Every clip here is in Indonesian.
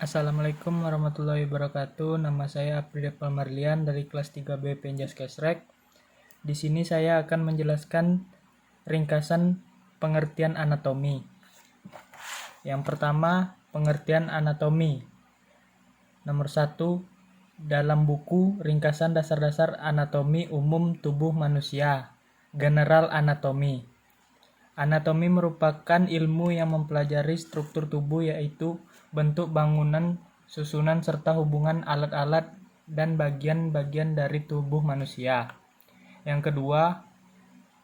Assalamualaikum warahmatullahi wabarakatuh. Nama saya April Marlian dari kelas 3B Penjas Kesrek. Di sini saya akan menjelaskan ringkasan pengertian anatomi. Yang pertama, pengertian anatomi. Nomor 1, dalam buku Ringkasan Dasar-Dasar Anatomi Umum Tubuh Manusia, General Anatomy. Anatomi merupakan ilmu yang mempelajari struktur tubuh, yaitu bentuk bangunan, susunan, serta hubungan alat-alat dan bagian-bagian dari tubuh manusia. Yang kedua,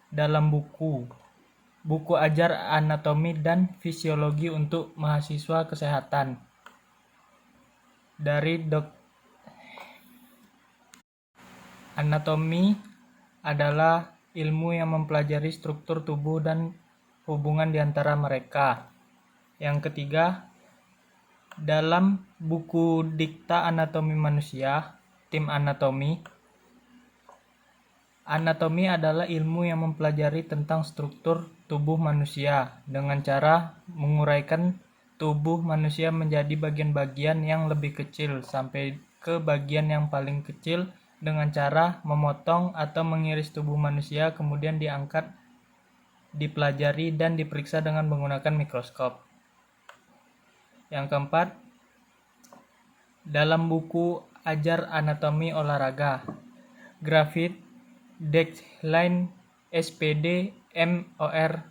dalam buku ajar anatomi dan fisiologi untuk mahasiswa kesehatan dari Anatomi adalah ilmu yang mempelajari struktur tubuh dan hubungan di antara mereka. Yang ketiga, dalam buku Dikta Anatomi Manusia, Tim Anatomi. Anatomi adalah ilmu yang mempelajari tentang struktur tubuh manusia dengan cara menguraikan tubuh manusia menjadi bagian-bagian yang lebih kecil sampai ke bagian yang paling kecil dengan cara memotong atau mengiris tubuh manusia, kemudian diangkat, dipelajari, dan diperiksa dengan menggunakan mikroskop. Yang keempat, dalam buku Ajar Anatomi Olahraga, Grafit, Deckline, SPD, MOR,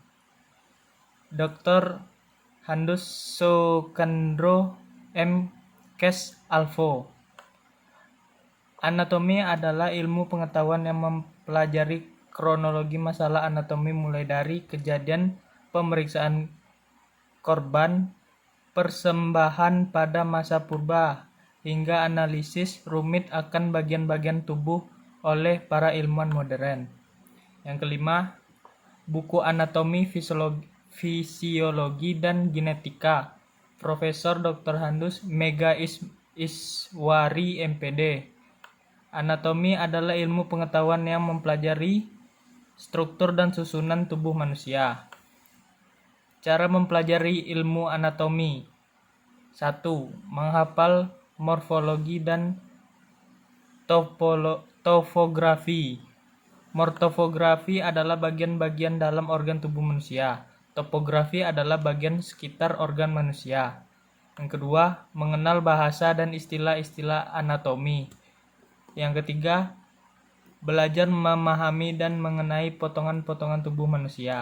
Dr. Handus Sokandro, M. Kes Alvo. Anatomi adalah ilmu pengetahuan yang mempelajari kronologi masalah anatomi mulai dari kejadian pemeriksaan korban, persembahan pada masa purba, hingga analisis rumit akan bagian-bagian tubuh oleh para ilmuwan modern. Yang kelima, buku Anatomi, Fisiologi, dan Genetika, Profesor Dr. Handus Mega Iswari, MPD. Anatomi adalah ilmu pengetahuan yang mempelajari struktur dan susunan tubuh manusia. Cara mempelajari ilmu anatomi: 1. Menghafal morfologi dan topografi. Morfografi adalah bagian-bagian dalam organ tubuh manusia. Topografi adalah bagian sekitar organ manusia. Yang kedua, mengenal bahasa dan istilah-istilah anatomi. Yang ketiga, belajar memahami dan mengenai potongan-potongan tubuh manusia.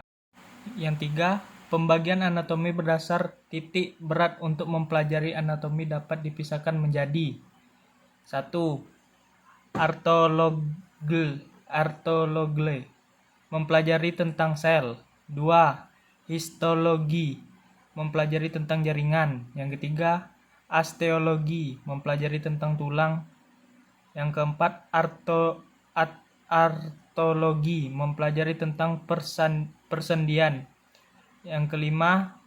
Yang tiga, pembagian anatomi berdasar titik berat. Untuk mempelajari anatomi dapat dipisahkan menjadi: 1. Artologle, mempelajari tentang sel. 2. Histologi, mempelajari tentang jaringan. Yang ketiga, osteologi, mempelajari tentang tulang. Yang keempat, artologi, mempelajari tentang persendian. Yang kelima,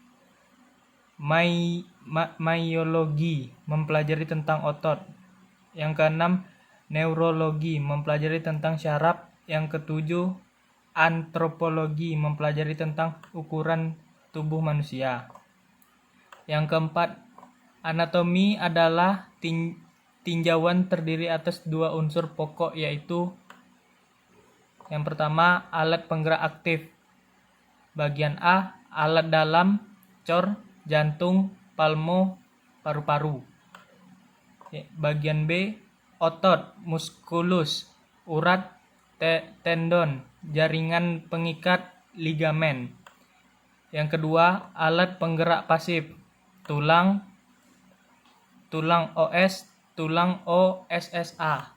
myologi, mempelajari tentang otot. Yang keenam, neurologi, mempelajari tentang syaraf. Yang ketujuh, antropologi, mempelajari tentang ukuran tubuh manusia. Yang keempat, anatomi adalah tinjauan terdiri atas dua unsur pokok, yaitu yang pertama, alat penggerak aktif. Bagian A, alat dalam, cor, jantung, palmo, paru-paru. Bagian B, otot, muskulus, urat, tendon, jaringan pengikat, ligamen. Yang kedua, alat penggerak pasif. Tulang OS, tulang OSSA.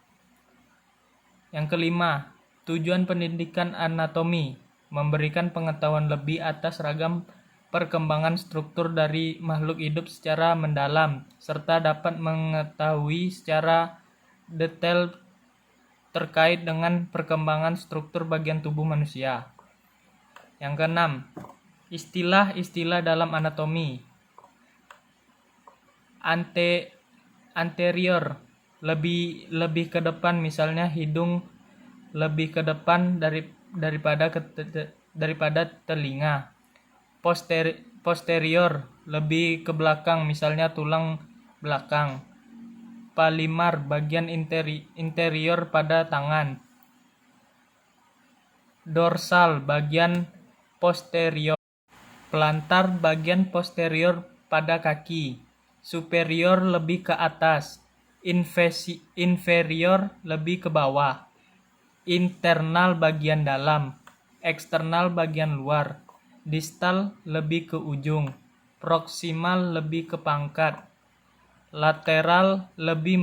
Yang kelima, tujuan pendidikan anatomi: memberikan pengetahuan lebih atas ragam perkembangan struktur dari makhluk hidup secara mendalam, serta dapat mengetahui secara detail terkait dengan perkembangan struktur bagian tubuh manusia. Yang keenam, istilah-istilah dalam anatomi: anterior, lebih ke depan, misalnya hidung lebih ke depan daripada telinga. Posterior, lebih ke belakang, misalnya tulang belakang. Palimar bagian interior pada tangan. Dorsal bagian posterior. Plantar bagian posterior pada kaki. Superior lebih ke atas. Inferior lebih ke bawah. Internal bagian dalam. Eksternal bagian luar. Distal lebih ke ujung. Proksimal lebih ke pangkat. Lateral lebih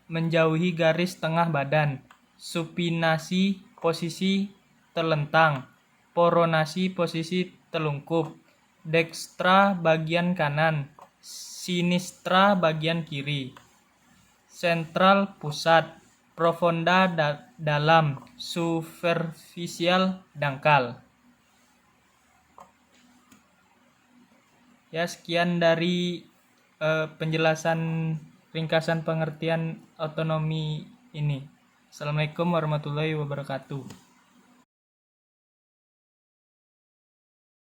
menjauhi garis tengah badan. Supinasi posisi telentang. Pronasi posisi telungkup. Dextra bagian kanan. Sinistra bagian kiri. Sentral pusat. Profonda dalam. Superficial dangkal. Ya, sekian dari penjelasan ringkasan pengertian otonomi ini. Assalamualaikum warahmatullahi wabarakatuh.